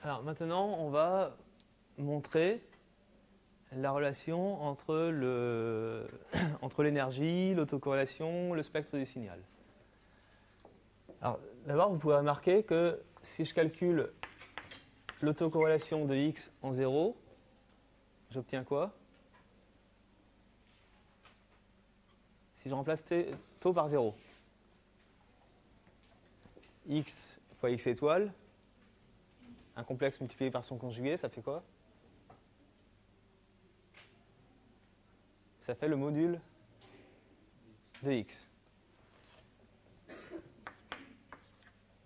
Alors maintenant, on va montrer la relation entre l'énergie, l'autocorrélation, le spectre du signal. Alors d'abord, vous pouvez remarquer que si je calcule l'autocorrélation de x en 0, j'obtiens quoi? Si je remplace taux par 0, x fois x étoile, un complexe multiplié par son conjugué, ça fait quoi? Ça fait le module de x.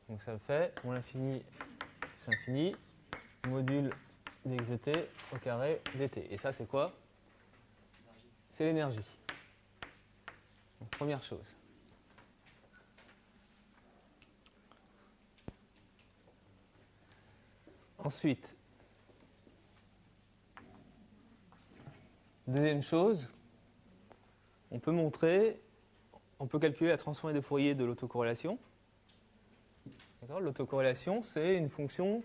Donc ça me fait mon infini, c'est infini, module de x de t au carré dt. Et ça, c'est quoi? C'est l'énergie. Première chose. Ensuite, deuxième chose, on peut calculer la transformée de Fourier de l'autocorrélation. L'autocorrélation, c'est une fonction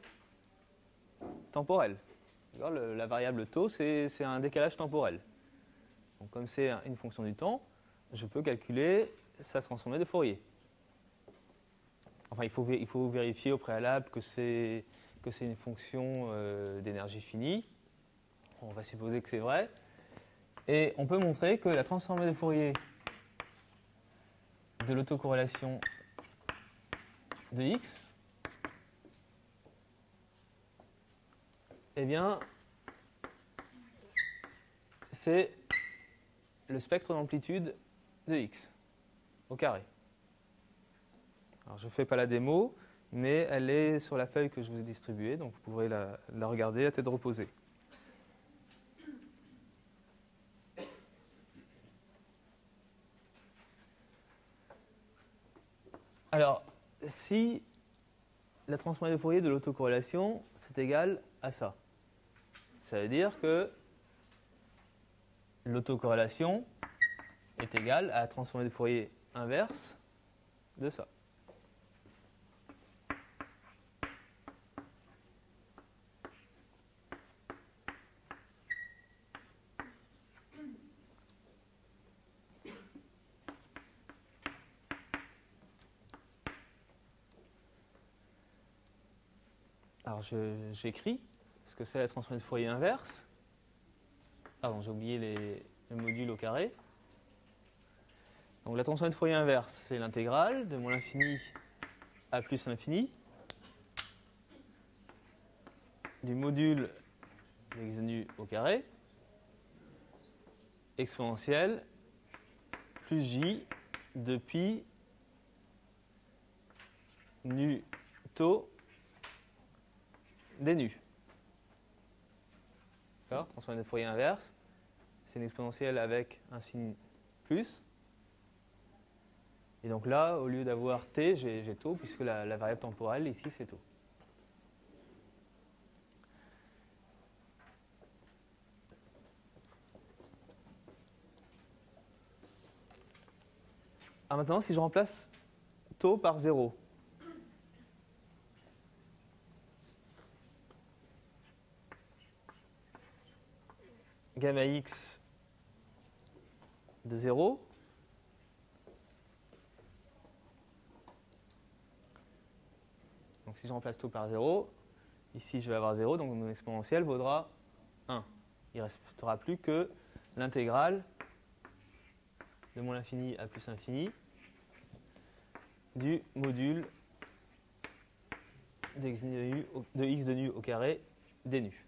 temporelle. La variable taux, c'est un décalage temporel. Donc, comme c'est une fonction du temps, je peux calculer sa transformée de Fourier. Enfin, il faut vérifier au préalable que c'est une fonction d'énergie finie. On va supposer que c'est vrai. Et on peut montrer que la transformée de Fourier de l'autocorrélation de x, eh bien, c'est le spectre d'amplitude de x au carré. Alors, je ne fais pas la démo, mais elle est sur la feuille que je vous ai distribuée, donc vous pourrez la regarder à tête reposée. Alors, si la transformée de Fourier de l'autocorrélation, c'est égal à ça, ça veut dire que l'autocorrélation est égale à la transformée de Fourier inverse de ça. Alors j'écris ce que c'est la transformée de Fourier inverse. Pardon, j'ai oublié les modules au carré. Donc la transformée de Fourier inverse, c'est l'intégrale de moins l'infini à plus l'infini du module de x de nu au carré exponentielle plus j de pi nu taux d nu. D'accord ? Transformée de Fourier inverse, c'est une exponentielle avec un signe plus. Et donc là, au lieu d'avoir t, j'ai taux, puisque la variable temporelle ici, c'est taux. Alors maintenant, si je remplace taux par 0, gamma x de 0, donc si je remplace taux par 0, ici je vais avoir 0, donc mon exponentielle vaudra 1. Il ne restera plus que l'intégrale de moins l'infini à plus l'infini du module de x de nu au carré d nu.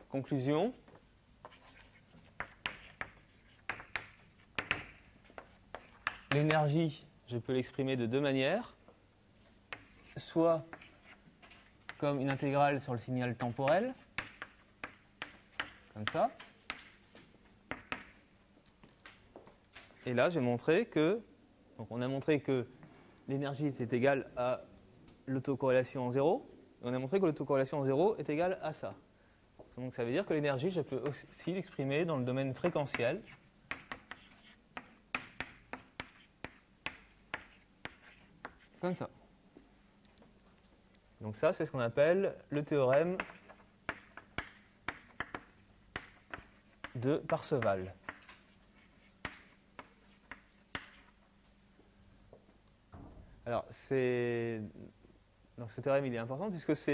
Conclusion. L'énergie, je peux l'exprimer de deux manières. Soit comme une intégrale sur le signal temporel, comme ça. Et là, j'ai montré que, donc on a montré que l'énergie est égale à l'autocorrélation en 0, et on a montré que l'autocorrélation en 0 est égale à ça. Donc ça veut dire que l'énergie, je peux aussi l'exprimer dans le domaine fréquentiel. Comme ça. Donc ça, c'est ce qu'on appelle le théorème de Parseval. Alors, donc ce théorème, il est important puisque ça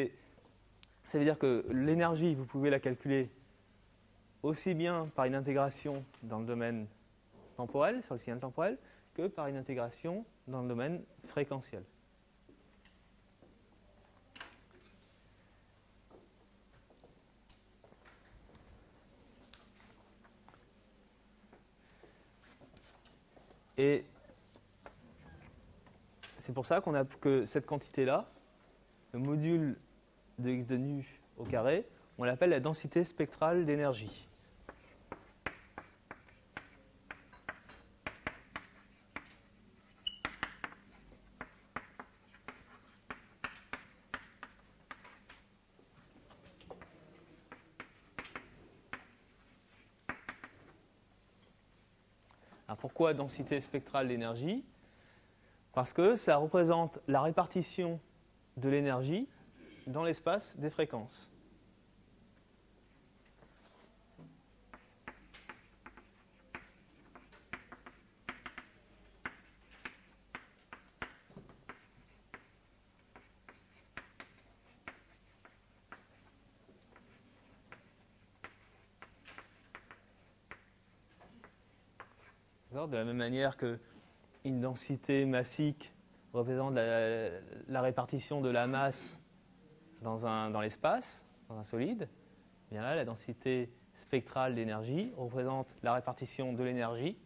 veut dire que l'énergie, vous pouvez la calculer aussi bien par une intégration dans le domaine temporel, sur le signal temporel, que par une intégration dans le domaine fréquentiel. Et c'est pour ça qu'on a que cette quantité-là, le module de x de nu au carré, on l'appelle la densité spectrale d'énergie. Alors pourquoi densité spectrale d'énergie? Parce que ça représente la répartition de l'énergie dans l'espace des fréquences. De la même manière qu'une densité massique représente la répartition de la masse dans l'espace, dans un solide, bien là, la densité spectrale d'énergie représente la répartition de l'énergie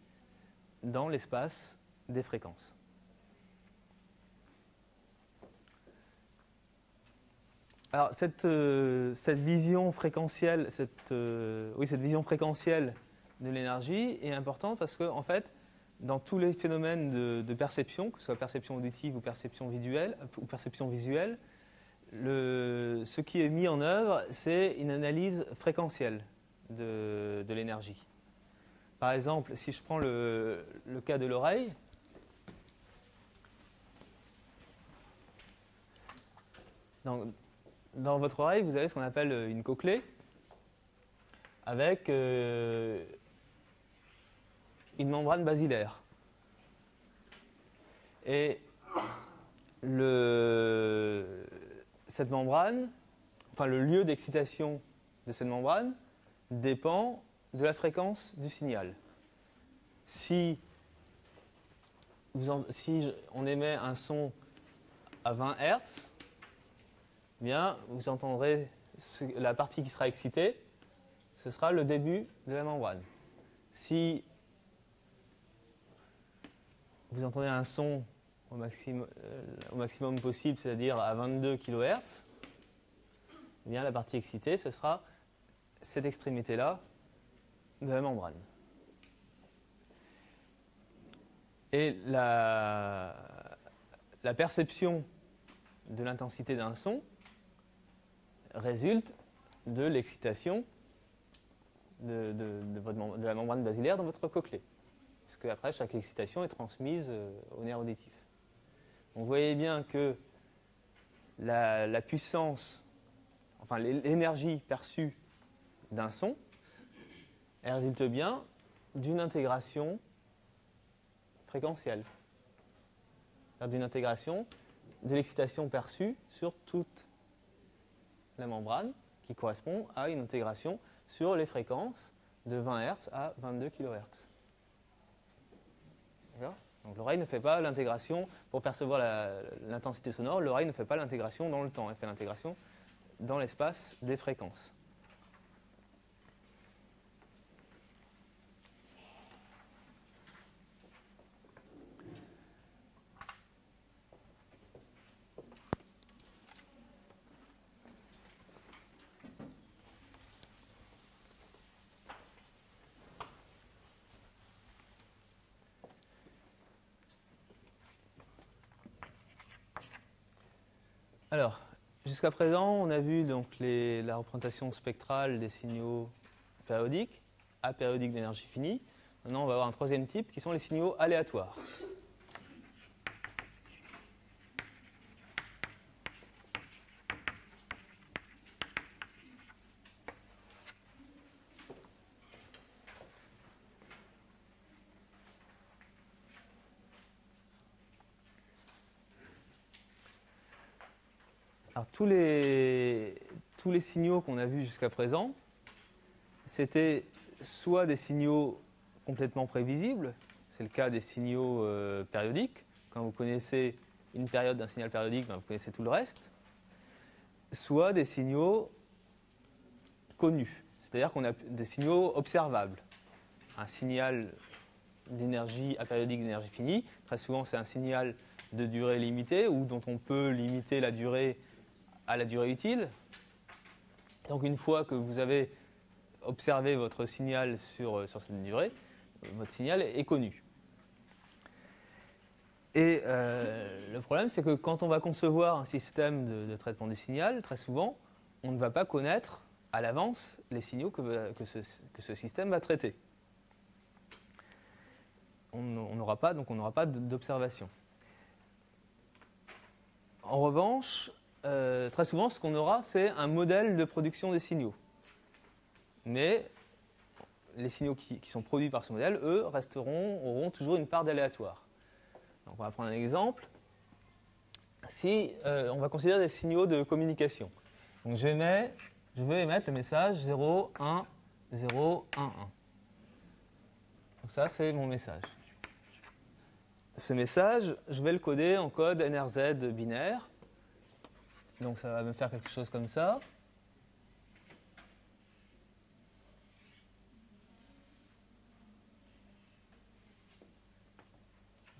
dans l'espace des fréquences. Alors, cette vision fréquentielle, cette vision fréquentielle de l'énergie est importante parce que, en fait, dans tous les phénomènes de perception, que ce soit perception auditive ou perception visuelle, ce qui est mis en œuvre, c'est une analyse fréquentielle de l'énergie. Par exemple, si je prends le cas de l'oreille, dans votre oreille, vous avez ce qu'on appelle une cochlée avec une membrane basilaire. Et cette membrane, enfin le lieu d'excitation de cette membrane dépend de la fréquence du signal. Si on émet un son à 20 Hz, bien, vous entendrez la partie qui sera excitée, ce sera le début de la membrane. Si vous entendez un son au maximum possible, c'est-à-dire à 22 kHz, eh bien, la partie excitée, ce sera cette extrémité-là de la membrane. Et la perception de l'intensité d'un son résulte de l'excitation de la membrane basilaire dans votre cochlée. Puisque après, chaque excitation est transmise au nerf auditif. Donc, vous voyez bien que la puissance, enfin l'énergie perçue d'un son, elle résulte bien d'une intégration fréquentielle, d'une intégration de l'excitation perçue sur toute la membrane, qui correspond à une intégration sur les fréquences de 20 Hz à 22 kHz. Donc l'oreille ne fait pas l'intégration pour percevoir l'intensité sonore, l'oreille ne fait pas l'intégration dans le temps, elle fait l'intégration dans l'espace des fréquences. Alors, Jusqu'à présent, on a vu donc la représentation spectrale des signaux périodiques, apériodiques d'énergie finie. Maintenant, on va avoir un troisième type qui sont les signaux aléatoires. Alors, tous les signaux qu'on a vus jusqu'à présent, c'était soit des signaux complètement prévisibles, c'est le cas des signaux périodiques. Quand vous connaissez une période d'un signal périodique, ben, vous connaissez tout le reste. Soit des signaux connus, c'est-à-dire qu'on a des signaux observables. Un signal d'énergie apériodique d'énergie finie, très souvent c'est un signal de durée limitée ou dont on peut limiter la durée à la durée utile. Donc une fois que vous avez observé votre signal sur cette durée, votre signal est connu. Et le problème, c'est que quand on va concevoir un système de traitement du signal, très souvent, on ne va pas connaître à l'avance les signaux que ce système va traiter. On n'aura pas d'observation. En revanche, très souvent, ce qu'on aura, c'est un modèle de production des signaux. Mais les signaux qui sont produits par ce modèle, eux, auront toujours une part d'aléatoire. Donc, on va prendre un exemple. Si on va considérer des signaux de communication. Donc, je vais émettre le message 0, 1, 0, 1, 1. Donc, ça, c'est mon message. Ce message, je vais le coder en code NRZ binaire. Donc ça va me faire quelque chose comme ça.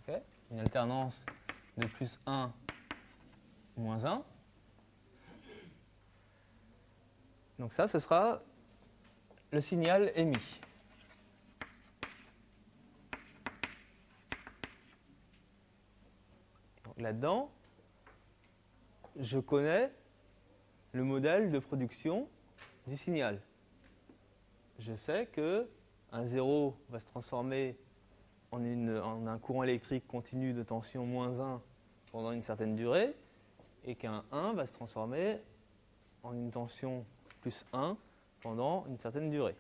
Okay. Une alternance de plus 1, moins 1. Donc ça, ce sera le signal émis. Là-dedans, je connais le modèle de production du signal. Je sais que un 0 va se transformer en un courant électrique continu de tension moins 1 pendant une certaine durée, et qu'un 1 va se transformer en une tension plus 1 pendant une certaine durée.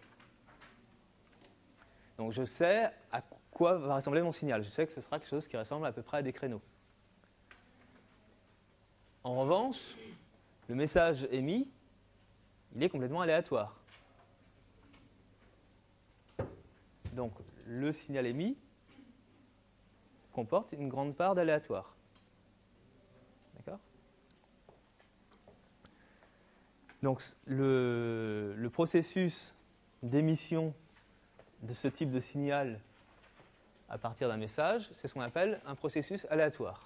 Donc je sais à quoi va ressembler mon signal. Je sais que ce sera quelque chose qui ressemble à peu près à des créneaux. En revanche, le message émis, il est complètement aléatoire. Donc, le signal émis comporte une grande part d'aléatoire. D'accord ? Donc, le processus d'émission de ce type de signal à partir d'un message, c'est ce qu'on appelle un processus aléatoire.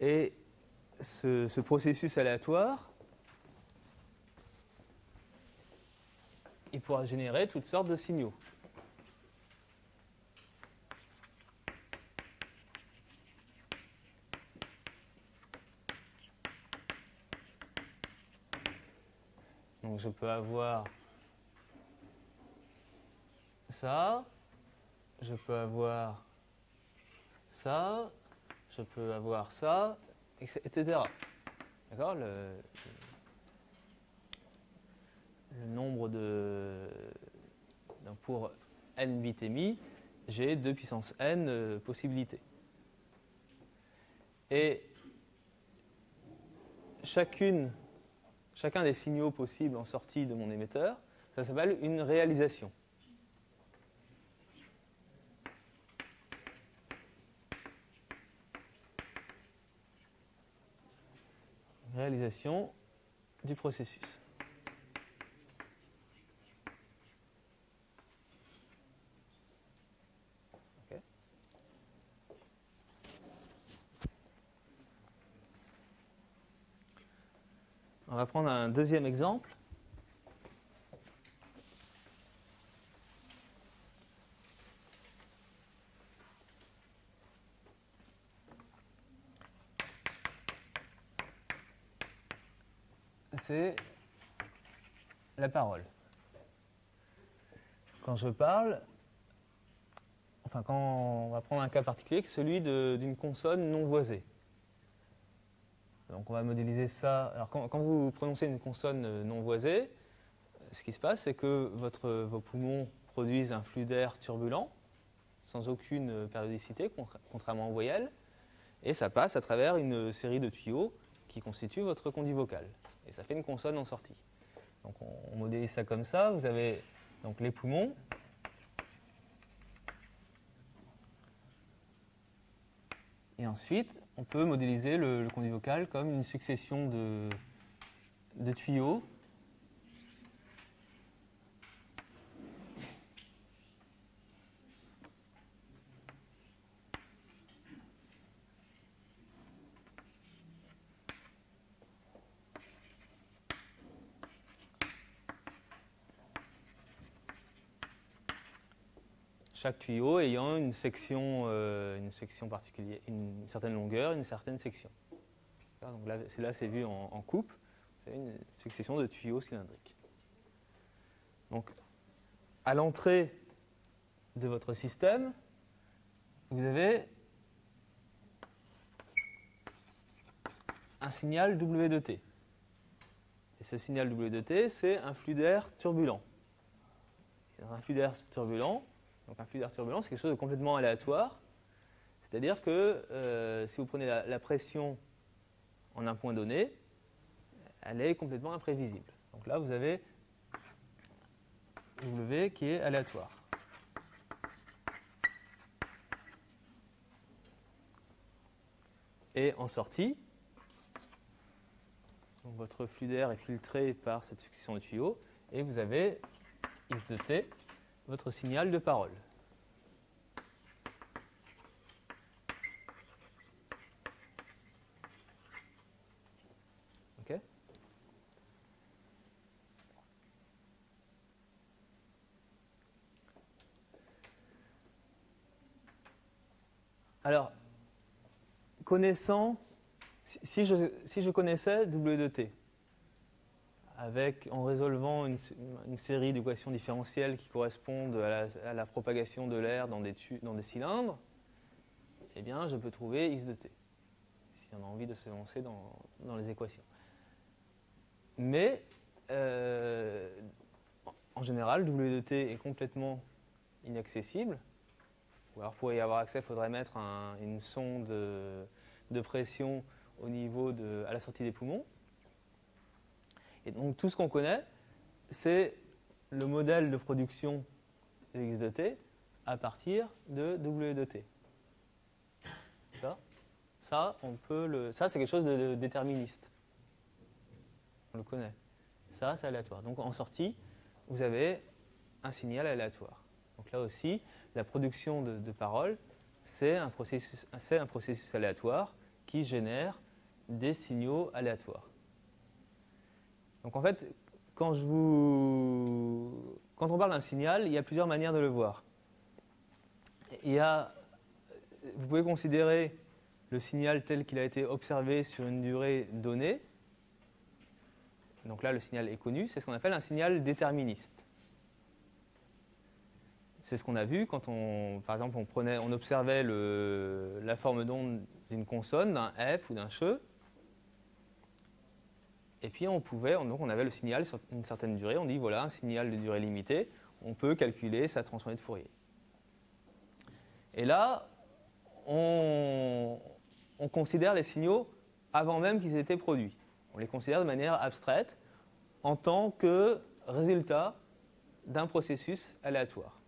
Et ce processus aléatoire, il pourra générer toutes sortes de signaux. Donc je peux avoir ça, je peux avoir ça, je peux avoir ça, etc. D'accord ? Le nombre pour n bits émis, j'ai 2 puissance n possibilités. Et chacun des signaux possibles en sortie de mon émetteur, ça s'appelle une réalisation. Réalisation du processus. Okay. On va prendre un deuxième exemple. C'est la parole. Quand je parle, enfin quand on va prendre un cas particulier, celui d'une consonne non voisée. Donc on va modéliser ça. Alors quand vous prononcez une consonne non voisée, ce qui se passe, c'est que vos poumons produisent un flux d'air turbulent, sans aucune périodicité, contrairement aux voyelles, et ça passe à travers une série de tuyaux qui constituent votre conduit vocal. Et ça fait une consonne en sortie. Donc on modélise ça comme ça. Vous avez donc les poumons. Et ensuite, on peut modéliser le conduit vocal comme une succession de tuyaux chaque tuyau ayant une section particulière, une certaine longueur, une certaine section. Donc là, c'est vu en coupe. Vous avez une succession de tuyaux cylindriques. Donc, à l'entrée de votre système, vous avez un signal W de T. Et ce signal W de T, c'est un flux d'air turbulent. Un flux d'air turbulent. Donc un flux d'air turbulent, c'est quelque chose de complètement aléatoire. C'est-à-dire que si vous prenez la pression en un point donné, elle est complètement imprévisible. Donc là, vous avez W qui est aléatoire. Et en sortie, donc votre flux d'air est filtré par cette succession de tuyaux, et vous avez X de T, votre signal de parole. OK ? Alors, connaissant, si je connaissais W de T, en résolvant une série d'équations différentielles qui correspondent à la propagation de l'air dans des cylindres, eh bien, je peux trouver X de T, si on a envie de se lancer dans les équations. Mais, en général, W de T est complètement inaccessible. Alors, pour y avoir accès, il faudrait mettre une sonde de pression au niveau à la sortie des poumons. Et donc tout ce qu'on connaît, c'est le modèle de production de X de T à partir de W de T. Ça, c'est quelque chose de déterministe. On le connaît. Ça, c'est aléatoire. Donc en sortie, vous avez un signal aléatoire. Donc là aussi, la production de paroles, c'est un processus aléatoire qui génère des signaux aléatoires. Donc en fait, quand on parle d'un signal, il y a plusieurs manières de le voir. Vous pouvez considérer le signal tel qu'il a été observé sur une durée donnée. Donc là, le signal est connu, c'est ce qu'on appelle un signal déterministe. C'est ce qu'on a vu quand par exemple, on observait la forme d'onde d'une consonne, d'un F ou d'un CHE. Et puis on avait le signal sur une certaine durée, on dit voilà, un signal de durée limitée, on peut calculer sa transformée de Fourier. Et là, on considère les signaux avant même qu'ils aient été produits. On les considère de manière abstraite en tant que résultat d'un processus aléatoire.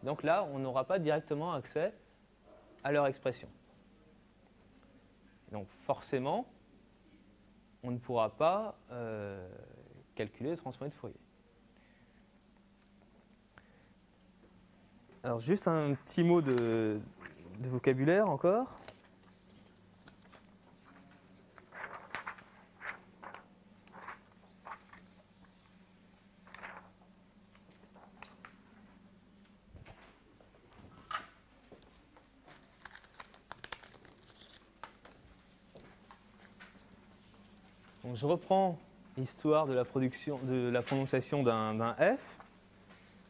Donc là, on n'aura pas directement accès à leur expression. Donc forcément, on ne pourra pas calculer les transformées de Fourier. Alors juste un petit mot de vocabulaire encore. Donc je reprends l'histoire de la prononciation d'un F,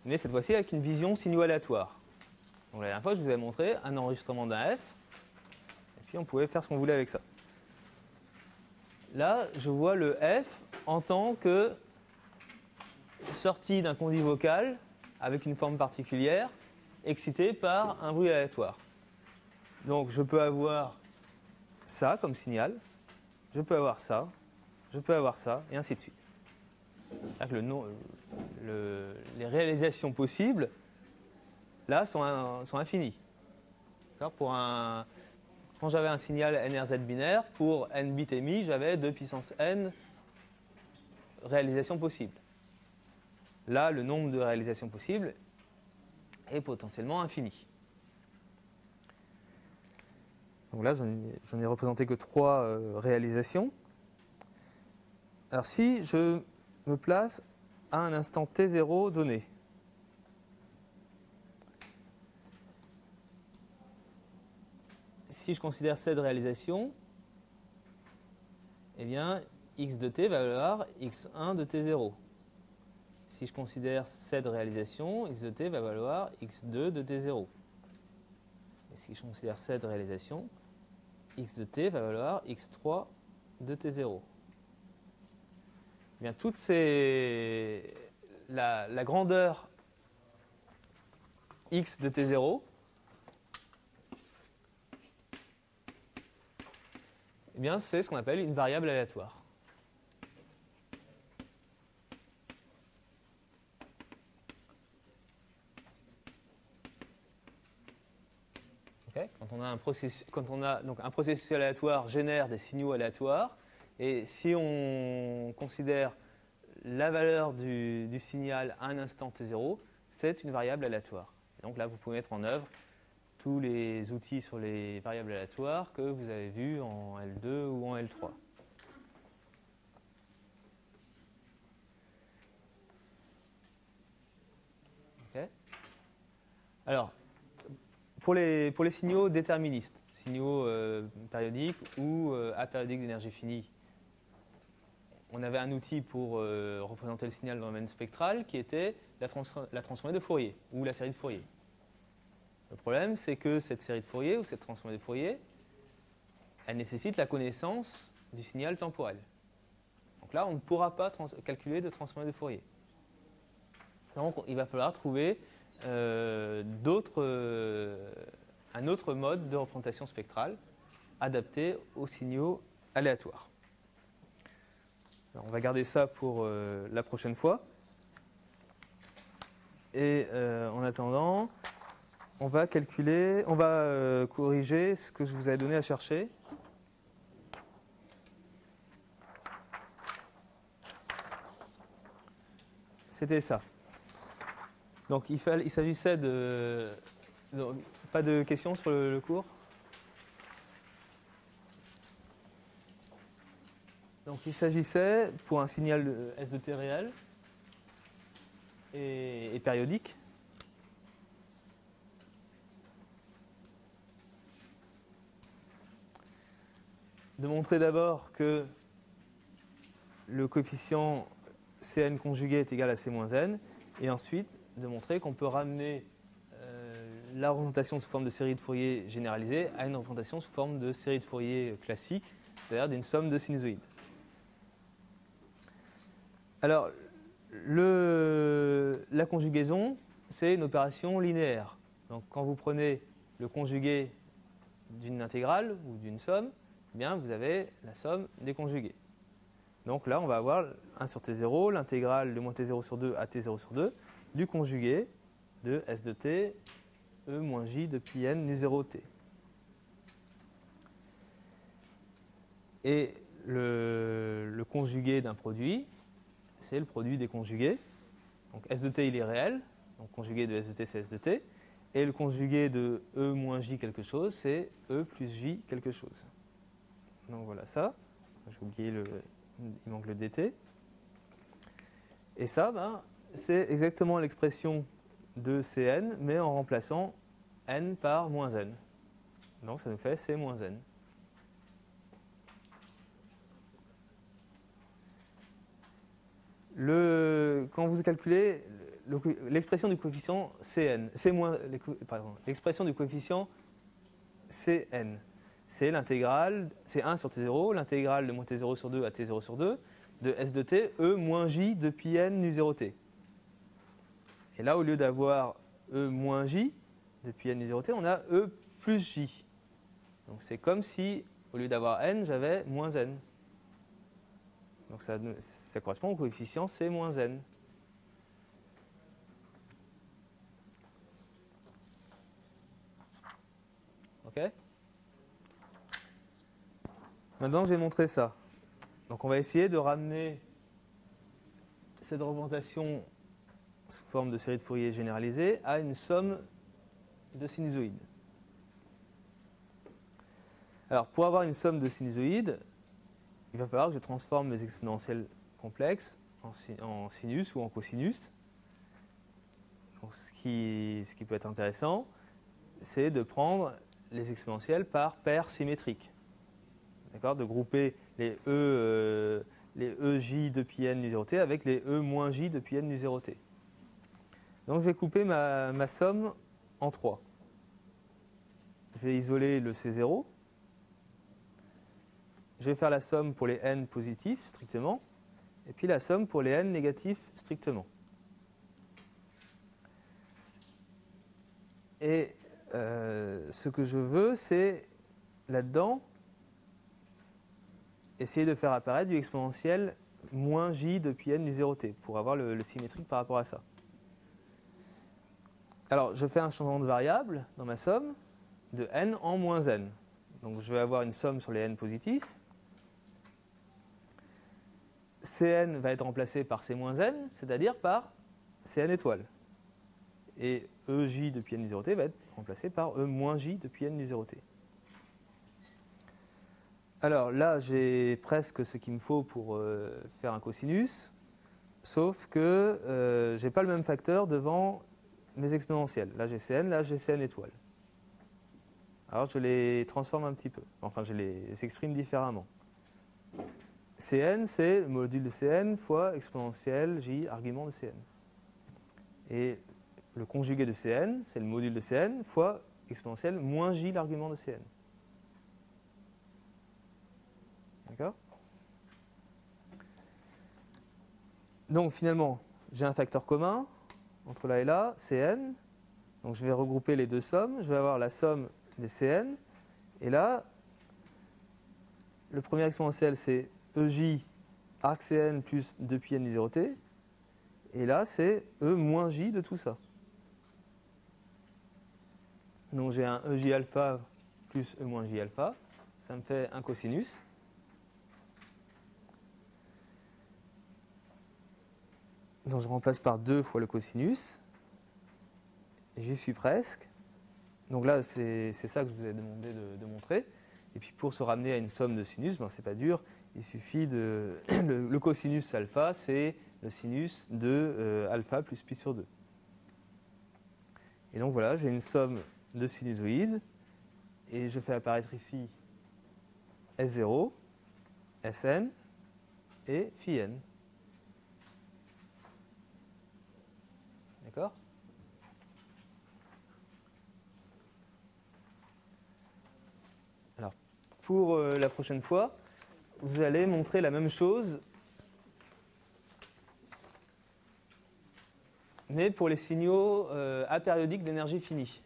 mais cette fois-ci avec une vision signaux-aléatoire. Donc la dernière fois, je vous avais montré un enregistrement d'un F, et puis on pouvait faire ce qu'on voulait avec ça. Là, je vois le F en tant que sortie d'un conduit vocal avec une forme particulière, excité par un bruit aléatoire. Donc je peux avoir ça comme signal, je peux avoir ça, je peux avoir ça, et ainsi de suite. Les réalisations possibles, là, sont infinies. Quand j'avais un signal NRZ binaire, pour n bits émis, j'avais 2 puissance n réalisations possibles. Là, le nombre de réalisations possibles est potentiellement infini. Donc là, j'en ai représenté que 3 réalisations. Alors si je me place à un instant t0 donné, si je considère cette réalisation, eh bien, x de t va valoir x1 de t0. Si je considère cette réalisation, x de t va valoir x2 de t0. Et si je considère cette réalisation, x de t va valoir x3 de t0. Eh bien, la grandeur x de t0, eh bien, c'est ce qu'on appelle une variable aléatoire. Okay. Quand on a donc un processus aléatoire génère des signaux aléatoires, et si on considère la valeur du signal à un instant t0, c'est une variable aléatoire. Et donc là, vous pouvez mettre en œuvre tous les outils sur les variables aléatoires que vous avez vus en L2 ou en L3. Okay. Alors, pour les signaux déterministes, signaux périodiques ou apériodiques d'énergie finie, on avait un outil pour représenter le signal dans le domaine spectral qui était la transformée de Fourier ou la série de Fourier. Le problème, c'est que cette série de Fourier ou cette transformée de Fourier, elle nécessite la connaissance du signal temporel. Donc là, on ne pourra pas calculer de transformée de Fourier. Donc, il va falloir trouver un autre mode de représentation spectrale adapté aux signaux aléatoires. Alors, on va garder ça pour la prochaine fois. Et en attendant, on va corriger ce que je vous avais donné à chercher. C'était ça. Donc il s'agissait de... Pas de questions sur le cours? Donc il s'agissait, pour un signal S de t réel et périodique, de montrer d'abord que le coefficient Cn conjugué est égal à C-n, et ensuite de montrer qu'on peut ramener la représentation sous forme de série de Fourier généralisée à une représentation sous forme de série de Fourier classique, c'est-à-dire d'une somme de sinusoïdes. Alors, la conjugaison, c'est une opération linéaire. Donc, quand vous prenez le conjugué d'une intégrale ou d'une somme, eh bien, vous avez la somme des conjugués. Donc là, on va avoir 1 sur t0, l'intégrale de moins t0 sur 2 à t0 sur 2, du conjugué de s de t, e moins j de pi n nu 0 t. Et le conjugué d'un produit, c'est le produit des conjugués. Donc s de t, il est réel, donc conjugué de s de t, c'est s de t. Et le conjugué de e moins j quelque chose, c'est e plus j quelque chose. Donc voilà ça. J'ai oublié il manque le dt. Et ça, c'est exactement l'expression de Cn, mais en remplaçant n par moins n. Donc ça nous fait C moins n. Quand vous calculez l'expression du coefficient Cn, l'expression du coefficient Cn, c'est l'intégrale, c'est 1 sur t0, l'intégrale de moins t0 sur 2 à t0 sur 2 de s de t, e moins j de pi n nu 0t. Et là, au lieu d'avoir e moins j de pi n nu 0t, on a e plus j. Donc c'est comme si, au lieu d'avoir n, j'avais moins n. Donc ça correspond au coefficient c moins n. OK? Maintenant, j'ai montré ça. Donc on va essayer de ramener cette représentation sous forme de série de Fourier généralisée à une somme de sinusoïdes. Alors pour avoir une somme de sinusoïdes, il va falloir que je transforme mes exponentielles complexes en sinus ou en cosinus. Donc ce qui peut être intéressant, c'est de prendre les exponentielles par paire symétrique. D'accord, de grouper les EJ de pi n nu 0t avec les E moins J de pi n nu 0t. Donc je vais couper ma somme en 3. Je vais isoler le C0. Je vais faire la somme pour les n positifs strictement, et puis la somme pour les n négatifs strictement. Et ce que je veux, c'est là-dedans essayer de faire apparaître du exponentiel moins j de pi n nu 0t pour avoir le symétrique par rapport à ça. Alors, je fais un changement de variable dans ma somme de n en moins n. Donc, je vais avoir une somme sur les n positifs. Cn va être remplacé par c moins n, c'est-à-dire par Cn étoile. Et EJ de pi n nu 0t va être remplacé par E moins J de pi n nu 0t. Alors là, j'ai presque ce qu'il me faut pour faire un cosinus, sauf que je n'ai pas le même facteur devant mes exponentielles. Là, j'ai Cn, là, j'ai Cn étoile. Alors, je les transforme un petit peu. Enfin, je les exprime différemment. Cn, c'est le module de Cn fois exponentielle j argument de Cn. Et le conjugué de Cn, c'est le module de Cn fois exponentielle moins j l'argument de Cn. D'accord? Donc finalement, j'ai un facteur commun entre là et là, Cn. Donc je vais regrouper les deux sommes. Je vais avoir la somme des Cn. Et là, le premier exponentiel, c'est EJ arc Cn plus 2πn du 0t. Et là, c'est E moins J de tout ça. Donc j'ai un EJ alpha plus E moins J alpha. Ça me fait un cosinus. Donc je remplace par 2 fois le cosinus. J'y suis presque. Donc là, c'est ça que je vous ai demandé de montrer. Et puis pour se ramener à une somme de sinus, ben, c'est pas dur. Il suffit de... le cosinus alpha, c'est le sinus de alpha plus pi sur 2. Et donc voilà, j'ai une somme de sinusoïdes. Et je fais apparaître ici S0, Sn et phi n. D'accord ? Alors, pour la prochaine fois, vous allez montrer la même chose, mais pour les signaux apériodiques d'énergie finie.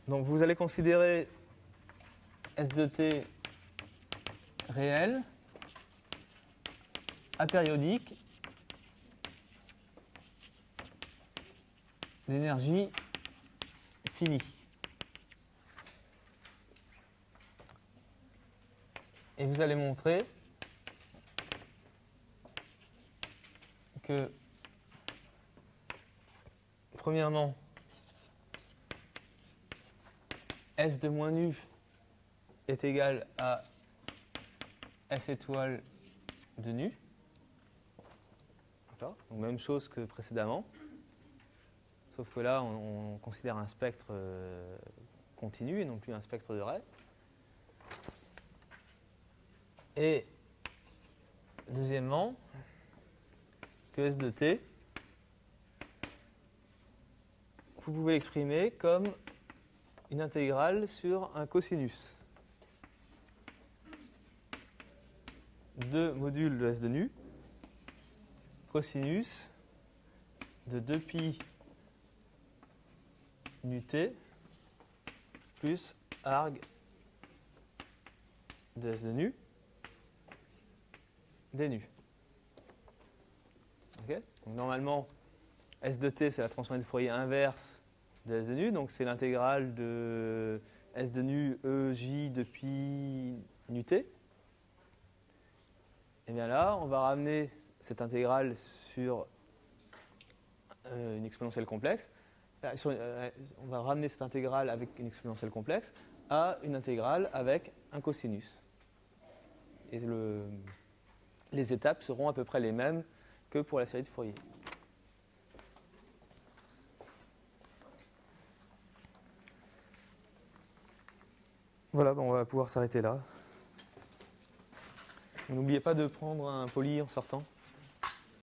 Donc vous allez considérer S de t réel, apériodique, d'énergie finie. Et vous allez montrer que, premièrement, S de moins nu est égal à S étoile de nu. Donc, même chose que précédemment, sauf que là, on considère un spectre continu et non plus un spectre de ray. Et deuxièmement, que S de t, vous pouvez l'exprimer comme une intégrale sur un cosinus de module de S de nu, cosinus de 2pi nu t plus arg de S de nu d nu. Okay. Donc normalement, S de t, c'est la transformée de Fourier inverse de S de nu, donc c'est l'intégrale de S de nu EJ de pi nu t. Et bien là, on va ramener cette intégrale sur une exponentielle complexe. On va ramener cette intégrale avec une exponentielle complexe à une intégrale avec un cosinus. Et les étapes seront à peu près les mêmes que pour la série de Fourier. Voilà, on va pouvoir s'arrêter là. N'oubliez pas de prendre un poli en sortant.